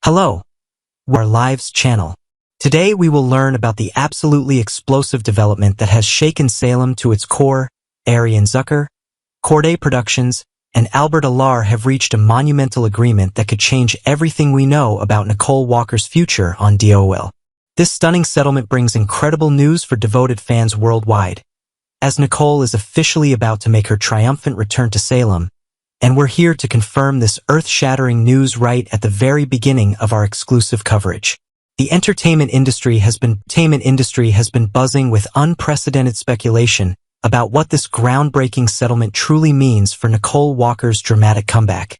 Hello, our Lives channel. Today we will learn about the absolutely explosive development that has shaken Salem to its core. Ariane Zucker, Corday Productions, and Albert Alar have reached a monumental agreement that could change everything we know about Nicole Walker's future on DOOL. This stunning settlement brings incredible news for devoted fans worldwide, as Nicole is officially about to make her triumphant return to Salem, and we're here to confirm this earth-shattering news right at the very beginning of our exclusive coverage. The entertainment industry has been buzzing with unprecedented speculation about what this groundbreaking settlement truly means for Nicole Walker's dramatic comeback.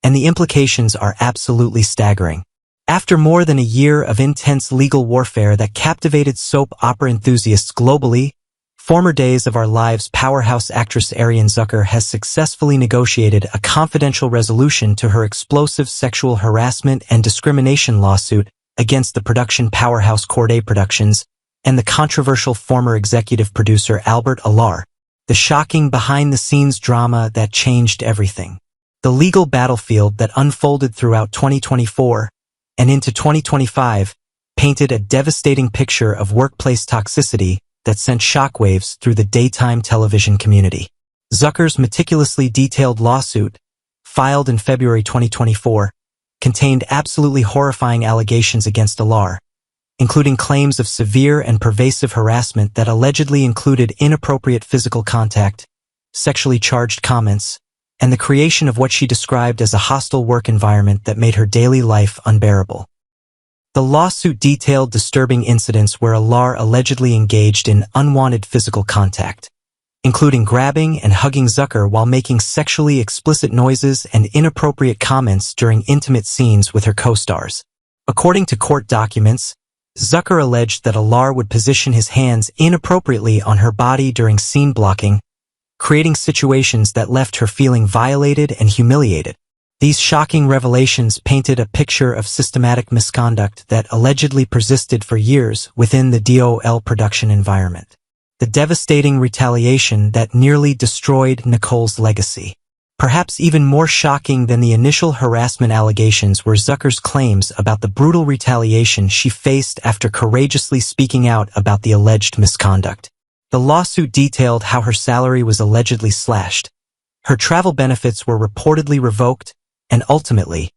And the implications are absolutely staggering. After more than a year of intense legal warfare that captivated soap opera enthusiasts globally, former Days of Our Lives powerhouse actress Ariane Zucker has successfully negotiated a confidential resolution to her explosive sexual harassment and discrimination lawsuit against the production powerhouse Corday Productions and the controversial former executive producer Albert Alar. The shocking behind-the-scenes drama that changed everything. The legal battlefield that unfolded throughout 2024 and into 2025 painted a devastating picture of workplace toxicity that sent shockwaves through the daytime television community. Zucker's meticulously detailed lawsuit, filed in February 2024, contained absolutely horrifying allegations against Alar, including claims of severe and pervasive harassment that allegedly included inappropriate physical contact, sexually charged comments, and the creation of what she described as a hostile work environment that made her daily life unbearable. The lawsuit detailed disturbing incidents where Alar allegedly engaged in unwanted physical contact, including grabbing and hugging Zucker while making sexually explicit noises and inappropriate comments during intimate scenes with her co-stars. According to court documents, Zucker alleged that Alar would position his hands inappropriately on her body during scene blocking, creating situations that left her feeling violated and humiliated. These shocking revelations painted a picture of systematic misconduct that allegedly persisted for years within the DOOL production environment. The devastating retaliation that nearly destroyed Nicole's legacy. Perhaps even more shocking than the initial harassment allegations were Zucker's claims about the brutal retaliation she faced after courageously speaking out about the alleged misconduct. The lawsuit detailed how her salary was allegedly slashed, her travel benefits were reportedly revoked, and ultimately,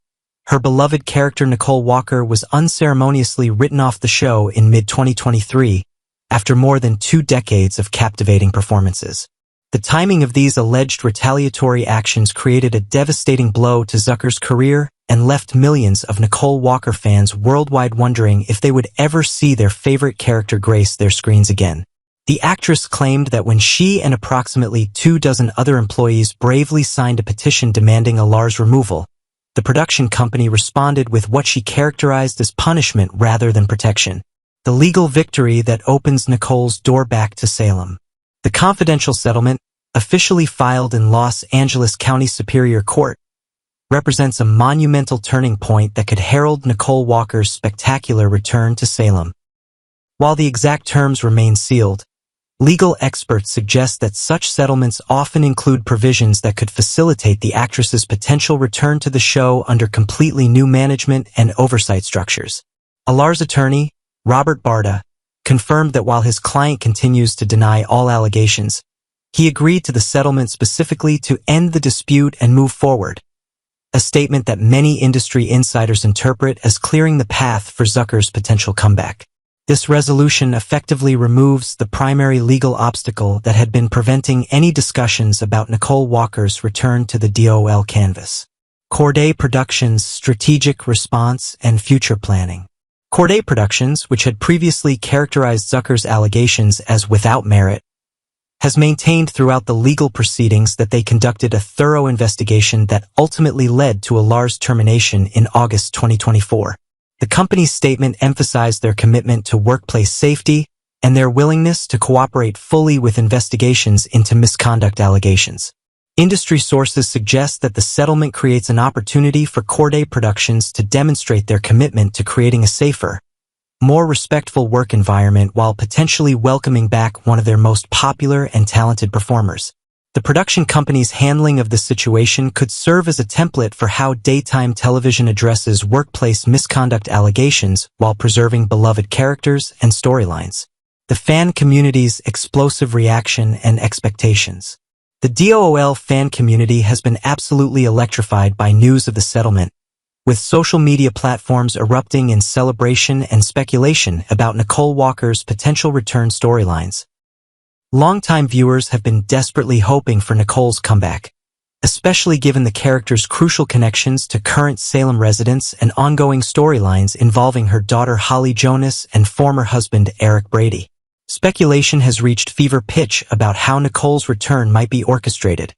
her beloved character Nicole Walker was unceremoniously written off the show in mid-2023 after more than 2 decades of captivating performances. The timing of these alleged retaliatory actions created a devastating blow to Zucker's career and left millions of Nicole Walker fans worldwide wondering if they would ever see their favorite character grace their screens again. The actress claimed that when she and approximately 24 other employees bravely signed a petition demanding Alar's removal, the production company responded with what she characterized as punishment rather than protection. The legal victory that opens Nicole's door back to Salem. The confidential settlement, officially filed in Los Angeles County Superior Court, represents a monumental turning point that could herald Nicole Walker's spectacular return to Salem. While the exact terms remain sealed, legal experts suggest that such settlements often include provisions that could facilitate the actress's potential return to the show under completely new management and oversight structures. Alar's attorney, Robert Barda, confirmed that while his client continues to deny all allegations, he agreed to the settlement specifically to end the dispute and move forward, a statement that many industry insiders interpret as clearing the path for Zucker's potential comeback. This resolution effectively removes the primary legal obstacle that had been preventing any discussions about Nicole Walker's return to the DOOL canvas. Corday Productions' strategic response and future planning. Corday Productions, which had previously characterized Zucker's allegations as without merit, has maintained throughout the legal proceedings that they conducted a thorough investigation that ultimately led to Alar's termination in August 2024. The company's statement emphasized their commitment to workplace safety and their willingness to cooperate fully with investigations into misconduct allegations. Industry sources suggest that the settlement creates an opportunity for Corday Productions to demonstrate their commitment to creating a safer, more respectful work environment while potentially welcoming back one of their most popular and talented performers. The production company's handling of the situation could serve as a template for how daytime television addresses workplace misconduct allegations while preserving beloved characters and storylines. The fan community's explosive reaction and expectations. The DOOL fan community has been absolutely electrified by news of the settlement, with social media platforms erupting in celebration and speculation about Nicole Walker's potential return storylines. Longtime viewers have been desperately hoping for Nicole's comeback, especially given the character's crucial connections to current Salem residents and ongoing storylines involving her daughter Holly Jonas and former husband Eric Brady. Speculation has reached fever pitch about how Nicole's return might be orchestrated,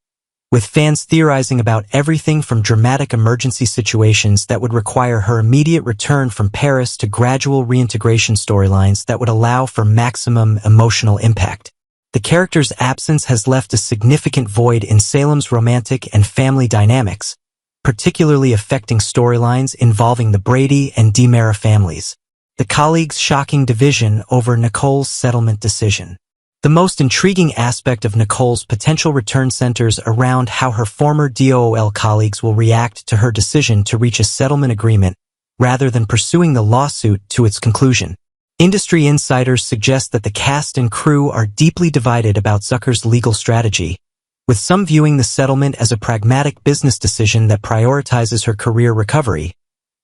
with fans theorizing about everything from dramatic emergency situations that would require her immediate return from Paris to gradual reintegration storylines that would allow for maximum emotional impact. The character's absence has left a significant void in Salem's romantic and family dynamics, particularly affecting storylines involving the Brady and DiMera families. The colleagues' shocking division over Nicole's settlement decision. The most intriguing aspect of Nicole's potential return centers around how her former DOOL colleagues will react to her decision to reach a settlement agreement rather than pursuing the lawsuit to its conclusion. Industry insiders suggest that the cast and crew are deeply divided about Zucker's legal strategy, with some viewing the settlement as a pragmatic business decision that prioritizes her career recovery,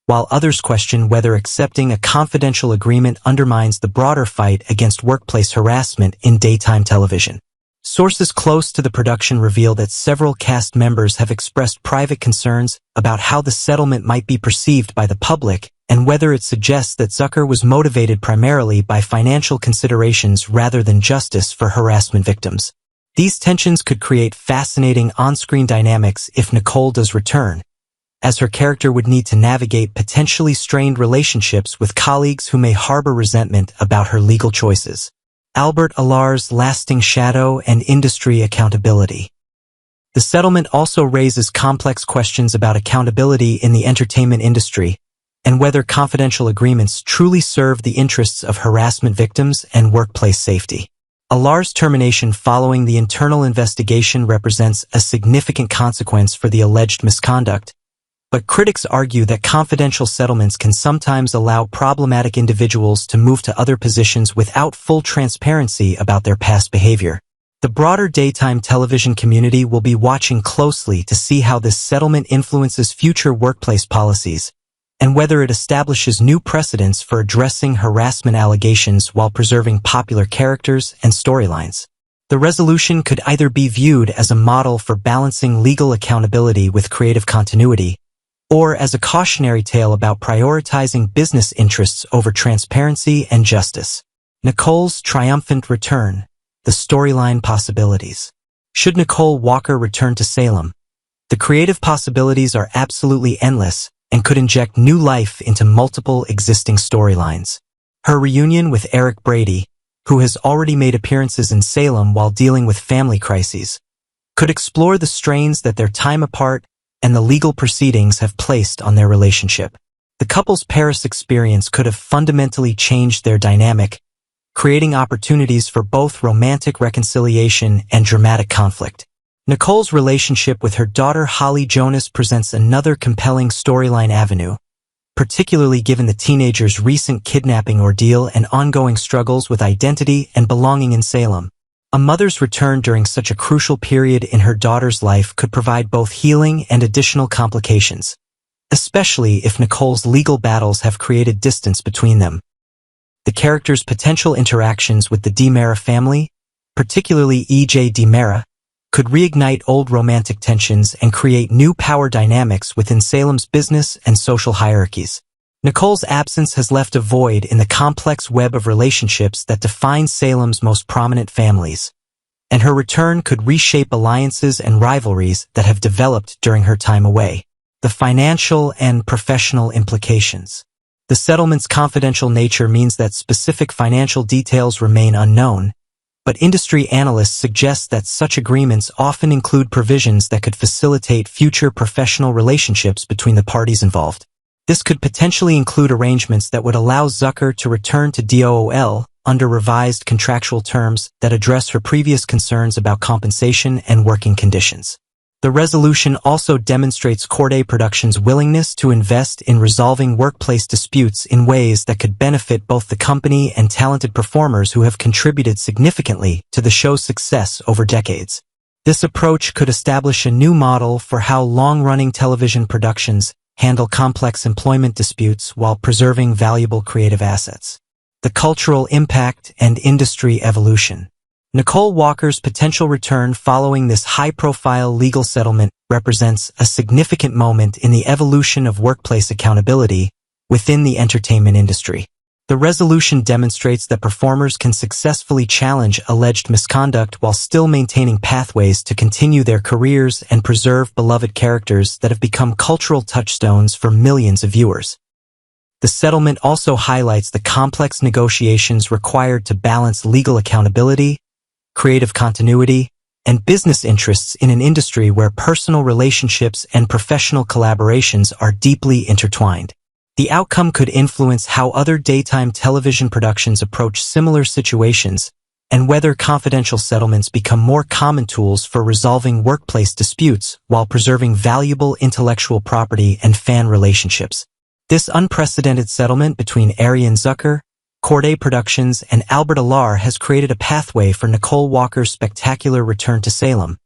while others question whether accepting a confidential agreement undermines the broader fight against workplace harassment in daytime television. Sources close to the production reveal that several cast members have expressed private concerns about how the settlement might be perceived by the public and whether it suggests that Zucker was motivated primarily by financial considerations rather than justice for harassment victims. These tensions could create fascinating on-screen dynamics if Nicole does return, as her character would need to navigate potentially strained relationships with colleagues who may harbor resentment about her legal choices. Albert Alar's lasting shadow and industry accountability. The settlement also raises complex questions about accountability in the entertainment industry and whether confidential agreements truly serve the interests of harassment victims and workplace safety. Alar's termination following the internal investigation represents a significant consequence for the alleged misconduct, but critics argue that confidential settlements can sometimes allow problematic individuals to move to other positions without full transparency about their past behavior. The broader daytime television community will be watching closely to see how this settlement influences future workplace policies, and whether it establishes new precedents for addressing harassment allegations while preserving popular characters and storylines. The resolution could either be viewed as a model for balancing legal accountability with creative continuity, or as a cautionary tale about prioritizing business interests over transparency and justice. Nicole's triumphant return, the storyline possibilities. Should Nicole Walker return to Salem? The creative possibilities are absolutely endless and could inject new life into multiple existing storylines. Her reunion with Eric Brady, who has already made appearances in Salem while dealing with family crises, could explore the strains that their time apart and the legal proceedings have placed on their relationship. The couple's Paris experience could have fundamentally changed their dynamic, creating opportunities for both romantic reconciliation and dramatic conflict. Nicole's relationship with her daughter Holly Jonas presents another compelling storyline avenue, particularly given the teenager's recent kidnapping ordeal and ongoing struggles with identity and belonging in Salem. A mother's return during such a crucial period in her daughter's life could provide both healing and additional complications, especially if Nicole's legal battles have created distance between them. The character's potential interactions with the DiMera family, particularly E.J. DiMera, could reignite old romantic tensions and create new power dynamics within Salem's business and social hierarchies. Nicole's absence has left a void in the complex web of relationships that define Salem's most prominent families, and her return could reshape alliances and rivalries that have developed during her time away. The financial and professional implications. The settlement's confidential nature means that specific financial details remain unknown, but industry analysts suggest that such agreements often include provisions that could facilitate future professional relationships between the parties involved. This could potentially include arrangements that would allow Zucker to return to DOOL under revised contractual terms that address her previous concerns about compensation and working conditions. The resolution also demonstrates Corday Productions' willingness to invest in resolving workplace disputes in ways that could benefit both the company and talented performers who have contributed significantly to the show's success over decades. This approach could establish a new model for how long-running television productions handle complex employment disputes while preserving valuable creative assets. The cultural impact and industry evolution. Nicole Walker's potential return following this high-profile legal settlement represents a significant moment in the evolution of workplace accountability within the entertainment industry. The resolution demonstrates that performers can successfully challenge alleged misconduct while still maintaining pathways to continue their careers and preserve beloved characters that have become cultural touchstones for millions of viewers. The settlement also highlights the complex negotiations required to balance legal accountability, creative continuity, and business interests in an industry where personal relationships and professional collaborations are deeply intertwined. The outcome could influence how other daytime television productions approach similar situations and whether confidential settlements become more common tools for resolving workplace disputes while preserving valuable intellectual property and fan relationships. This unprecedented settlement between Ariane Zucker, Corday Productions, and Albert Alar has created a pathway for Nicole Walker's spectacular return to Salem,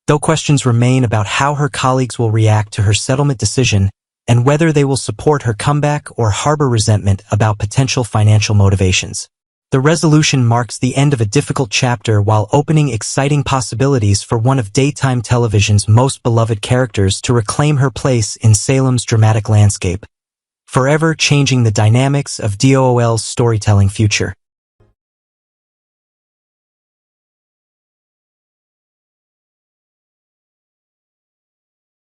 though questions remain about how her colleagues will react to her settlement decision and whether they will support her comeback or harbor resentment about potential financial motivations. The resolution marks the end of a difficult chapter while opening exciting possibilities for one of daytime television's most beloved characters to reclaim her place in Salem's dramatic landscape, forever changing the dynamics of DOOL's storytelling future.